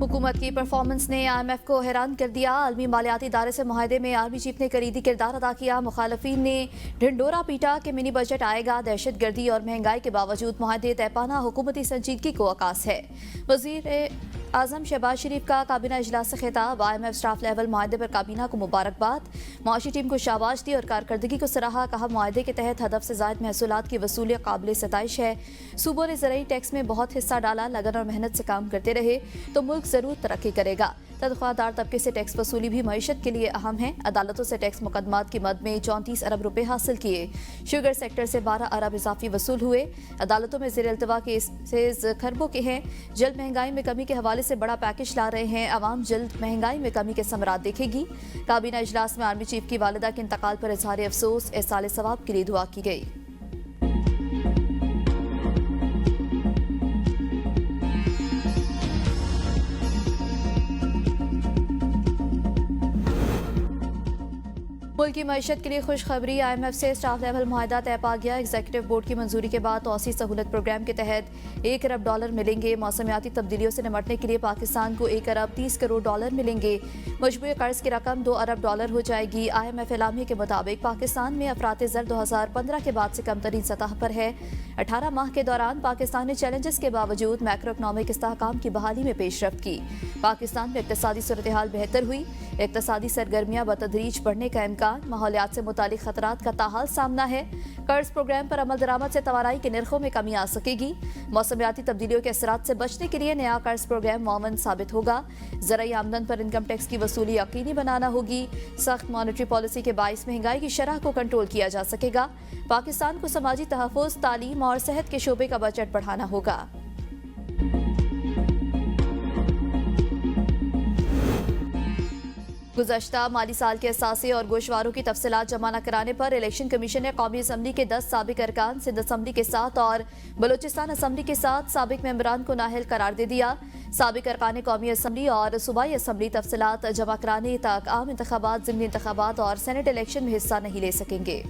हुकूमत की परफॉर्मेंस ने IMF को हैरान कर दिया। आलमी मालियाती इदारे से मुआहदे में आर्मी चीफ ने कलीदी किरदार अदा किया। मुखालफीन ने ढिंडोरा पीटा कि मिनी बजट आएगा। दहशत गर्दी और महंगाई के बावजूद मुआहदे तय पाना हुकूमती संजीदगी को अकास है। वजीर आजम शहबाज शरीफ का काबीना इजलास से खिताब। IMF स्टाफ लेवल मुआहदे पर काबीना को मुबारकबाद। मुआशी टीम को शाबाश दी और कारकर्दगी को सराहा। कहा मुआहदे के तहत हदफ से जायद महसूलात की वसूली काबिल सताइश है। सूबों ने ज़रूरी टैक्स में बहुत हिस्सा डाला। लगन और मेहनत से काम करते रहे तो मुल्क जरूर तरक्की करेगा। तनख्वाहदार तबके से टैक्स वसूली भी मईशत के लिए अहम है। अदालतों से टैक्स मुकदमात की मद में 34 अरब रुपए हासिल किए। शुगर सेक्टर से 12 अरब इजाफी वसूल हुए। अदालतों में ज़ेर अल्तवा केसेज खरबों के हैं। जल्द महंगाई में कमी के हवाले से बड़ा पैकेज ला रहे हैं। अवाम जल्द महंगाई में कमी के समरात देखेगी। काबीना इजलास में आर्मी चीफ की वालिदा के इंतकाल पर इजहार अफसोस। एहसाल सवाब के लिए दुआ की गई। मुल्क की मईशत के लिए खुशखबरी। IMF से स्टाफ लेवल मुआहदा तय पा गया। एग्जीक्यूटिव बोर्ड की मंजूरी के बाद तौसी सहूलत प्रोग्राम के तहत $1 अरब मिलेंगे। मौसमियाती तब्दीलियों से निपटने के लिए पाकिस्तान को $1 अरब 30 करोड़ मिलेंगे। मजबूरी कर्ज की रकम $2 अरब हो जाएगी। IMF एलामिया के मुताबिक पाकिस्तान में अफरात ज़र 2015 के बाद से कम तरीन सतह पर है। 18 माह के दौरान पाकिस्तान ने चैलेंजेस के बावजूद मैक्रो इकनॉमिक इस्तेहकाम की बहाली में पेशरफ्त की। पाकिस्तान में इक्तसादी सूरत हाल बेहतर हुई। इक्तसादी सरगर्मियां बतदरीज बढ़ने का इम्कान। माहौलियात से मुतालिक खतरात का ताहाल सामना है। कर्ज प्रोग्राम पर अमल दरामद से तवाराई के निर्खों में कमी आ सकेगी। मौसमियाती तब्दीलियों के असरात से बचने के लिए नया कर्ज प्रोग्राम मुअव्वन साबित होगा। ज़राई आमदन पर इनकम टैक्स की वसूली यकीनी बनाना होगी। सख्त मॉनेटरी पॉलिसी के बाइस महंगाई की शरह को कंट्रोल किया जा सकेगा। पाकिस्तान को समाजी तहफ़्फ़ुज़, तालीम और सेहत के शोबे का बजट बढ़ाना होगा। गुज़श्ता माली साल के असासे और गोशवारों की तफसीलात जमा न कराने पर इलेक्शन कमीशन ने कौमी असम्बली के 10 साबिक अरकान, सिंध असम्बली के 7 और बलोचिस्तान असम्बली के 7 साबिक मेंबरान को नाअहल करार दे दिया। साबिक अरकान कौमी असम्बली और सूबाई असम्बली तफसीलात जमा कराने तक आम इंतखाबात, ज़िमनी इंतखाबात और सेनेट इलेक्शन में हिस्सा नहीं ले सकेंगे।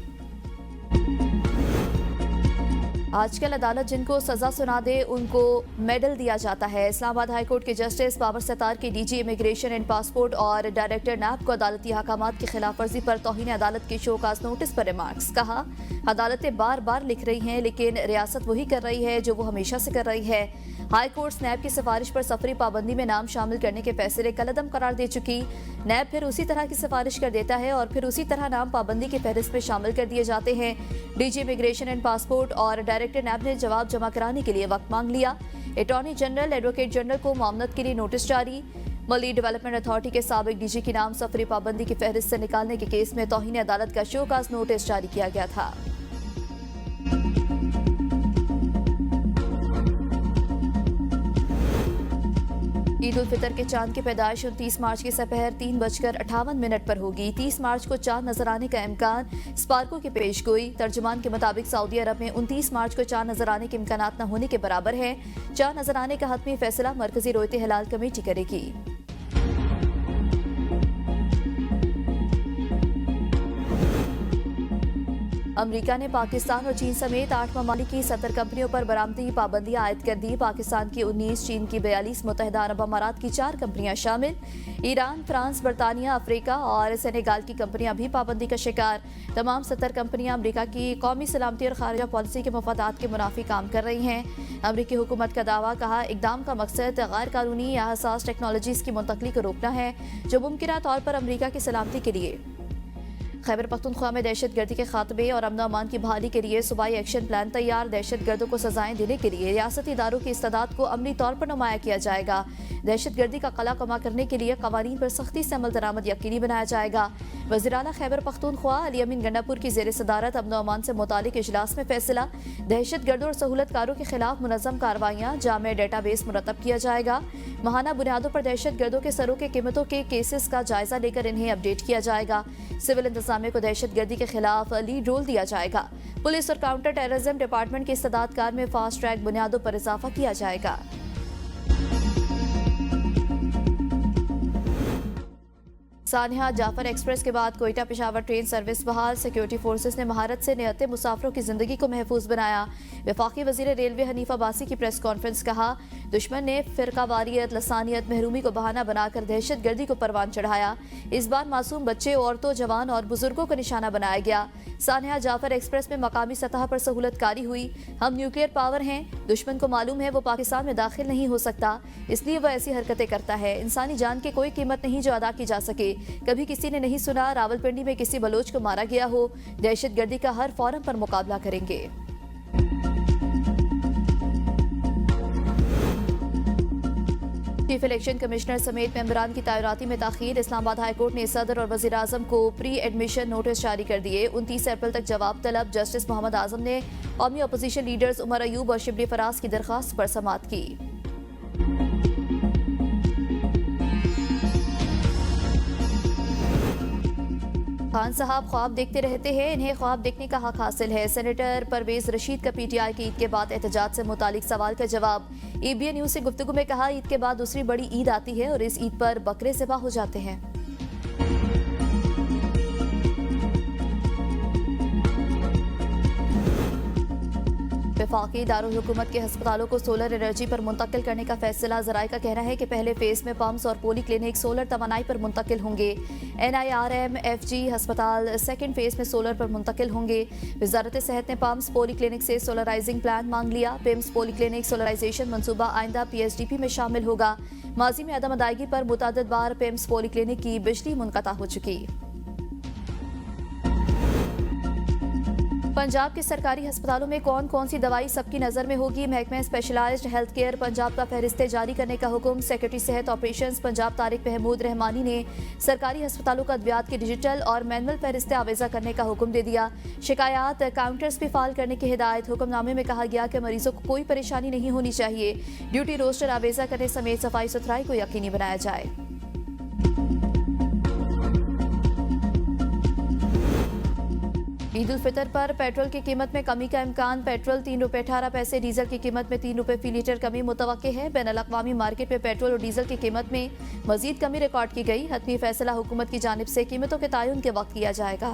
आजकल अदालत जिनको सजा सुना दे उनको मेडल दिया जाता है। इस्लामाबाद हाई कोर्ट के जस्टिस बाबर सत्तार के DG इमिग्रेशन एंड पासपोर्ट और डायरेक्टर NAB को अदालती अहकामात की खिलाफ वर्जी पर तौहीन अदालत के शोकाज नोटिस पर रिमार्क्स। कहा, अदालतें बार बार लिख रही हैं लेकिन रियासत वही कर रही है जो वो हमेशा से कर रही है। हाई कोर्ट NAB की सिफारिश पर सफरी पाबंदी में नाम शामिल करने के फैसले कलअदम करार दे चुकी। NAB फिर उसी तरह की सिफारिश कर देता है और फिर उसी तरह नाम पाबंदी की फहरिस्त में शामिल कर दिए जाते हैं। DG इमिग्रेशन एंड पासपोर्ट और डायरेक्टर NAB ने जवाब जमा कराने के लिए वक्त मांग लिया। अटॉर्नी जनरल, एडवोकेट जनरल को मामलत के लिए नोटिस जारी। मली डेवलपमेंट अथॉरिटी के साबिक DG की नाम सफरी पाबंदी की फहरिस्त से निकालने के केस में तौहीन अदालत का शोकाज नोटिस जारी किया गया था। ईद उल फितर के चांद की पैदाइश 29 मार्च की सपहर 3:58 पर होगी। 30 मार्च को चांद नजर आने का इम्कान। स्पार्को की पेशगोई। तर्जुमान के मुताबिक सऊदी अरब में 29 मार्च को चांद नजर आने के इम्कानात न होने के बराबर है। चांद नजर आने का हतमी फैसला मरकजी रोयते हिलाल कमेटी करेगी। अमेरिका ने पाकिस्तान और चीन समेत 8 ममालिक की 70 कंपनियों पर बरामदी पाबंदियां आयद कर दी। पाकिस्तान की 19, चीन की 42, मुत्तहिदा अरब अमारात की 4 कंपनियां शामिल। ईरान, फ्रांस, बरतानिया, अफ्रीका और सेनेगाल की कंपनियां भी पाबंदी का शिकार। तमाम 70 कंपनियां अमेरिका की कौमी सलामती और खारजा पॉलिसी के मफादात के मुनाफी काम कर रही हैं। अमेरिकी हुकूमत का दावा। कहा, इकदाम का मकसद गैर कानूनी या हसास टेक्नोलॉजीज की मुंतकली को रोकना है जो मुमकिन तौर पर अमेरिका की सलामती के लिए। खैबर पख्तूनख्वा में दहशत गर्दी के खात्मे और अमन अमान की बहाली के लिए सूबाई एक्शन प्लान तैयार। दहशत गर्दों को सजाएं देने के लिए रियासती इदारों की इस्तेदाद को अमली तौर पर नुमाया किया जाएगा। दहशत गर्दी का कला कमा करने के लिए कवानीन पर सख्ती से अमल दरामद यकीनी बनाया जाएगा। वज़ीर आला खैबर पख्तूनख्वा अली अमीन गंडापुर की ज़ेर सदारत अमन अमान से मुतालिक इजलास में फैसला। दहशत गर्दों और सहूलतकारों के खिलाफ मुनज़्ज़म कार्रवाइयाँ, जामे डेटाबेस मुरतब किया जाएगा। माहाना बुनियादों पर दहशत गर्दों के सरों के कीमतों के केसेस का जायजा लेकर इन्हें अपडेट किया जाएगा। सिविल इंतजामिया को दहशत गर्दी के खिलाफ लीड रोल दिया जाएगा। पुलिस और काउंटर टेररिज्म डिपार्टमेंट की इस्तेदादकार में फास्ट ट्रैक बुनियादों पर इजाफा किया जाएगा। सानिया जाफर एक्सप्रेस के बाद कोयटा पेशावर ट्रेन सर्विस बहाल। सिक्योरिटी फोर्सेस ने महारत से निहत्ते मुसाफिरों की जिंदगी को महफूज बनाया। वफाकी वजीर रेलवे हनीफ अब्बासी की प्रेस कॉन्फ्रेंस। कहा, दुश्मन ने फिरकावारियत, लसानियत, महरूमी को बहाना बनाकर दहशत गर्दी को परवान चढ़ाया। इस बार मासूम बच्चे, औरतों, जवान और बुजुर्गों को निशाना बनाया गया। सानिया जाफर एक्सप्रेस में मकामी सतह पर सहूलतकारी हुई। हम न्यूक्लियर पावर हैं, दुश्मन को मालूम है वो पाकिस्तान में दाखिल नहीं हो सकता, इसलिए वह ऐसी हरकतें करता है। इंसानी जान की कोई कीमत नहीं जो अदा की जा सके। कभी किसी ने नहीं सुना रावलपिंडी में किसी बलोच को मारा गया हो। दहशत गर्दी का हर फोरम पर मुकाबला करेंगे। चीफ इलेक्शन कमिश्नर समेत मेंबरान की तैनाती में ताखीर। इस्लामाबाद हाई कोर्ट ने सदर और वजीर आजम को प्री एडमिशन नोटिस जारी कर दिए। 29 अप्रैल तक जवाब तलब। जस्टिस मोहम्मद आजम ने कौमी अपोजिशन लीडर्स उमर अयूब और शिबली फराज की दरख्वास्त पर समाअत की। खान साहब ख्वाब देखते रहते हैं, इन्हें ख्वाब देखने का हक हासिल है। सेनेटर परवेज रशीद का पीटीआई की ईद के बाद एहतजाज से मुतालिक सवाल का जवाब। एबीएन न्यूज से गुफ्तगू में कहा, ईद के बाद दूसरी बड़ी ईद आती है और इस ईद पर बकरे ज़िबा हो जाते हैं। वफाकी दारुल हुकूमत के अस्पतालों को सोलर एनर्जी पर मुंतकिल करने का फैसला। ज़राए का कहना है कि पहले फेज में पम्प्स और पोली क्लिनिक सोलर तवानाई पर मुंतकिल होंगे। NIRM-FG अस्पताल सेकेंड फेज में सोलर पर मुंतकिल होंगे। वजारत सेहत ने पम्प्स पोली क्लिनिक से सोलराइजिंग प्लान मांग लिया। पिम्स पोली क्लिनिक सोलराइजेशन मनसूबा आइंदा PSDP में शामिल होगा। माजी में अदम अदायगी पर मुतअद्दिद बार पिम्स पोली क्लिनिक की बिजली मुनक़ता हो चुकी। पंजाब के सरकारी अस्पतालों में कौन कौन सी दवाई सबकी नज़र में होगी। महकमा स्पेशलाइज्ड हेल्थ केयर पंजाब का फहरिस्तें जारी करने का हुक्म। सेक्रेटरी सेहत ऑपरेशंस पंजाब तारिक महमूद रहमानी ने सरकारी अस्पतालों को अद्वियात की डिजिटल और मैनुअल फहरिस्तें आवेजा करने का हुक्म दे दिया। शिकायत काउंटर्स भी फाल करने की हिदायत। हुक्मनामे में कहा गया कि मरीजों को कोई परेशानी नहीं होनी चाहिए। ड्यूटी रोस्टर आवेजा करने समेत सफाई सुथराई को यकीनी बनाया जाए। ईद उल फितर पर पेट्रोल की कीमत में कमी का इम्कान। पेट्रोल 3 रुपये 18 पैसे, डीजल की कीमत में 3 रुपये फी लीटर कमी मुतवक्के है। बैनुल अक़वामी मार्केट में पेट्रोल और डीजल की कीमत में मजीद कमी रिकॉर्ड की गई। हतमी फैसला हुकूमत की जानिब से कीमतों के तयन के वक्त किया जाएगा।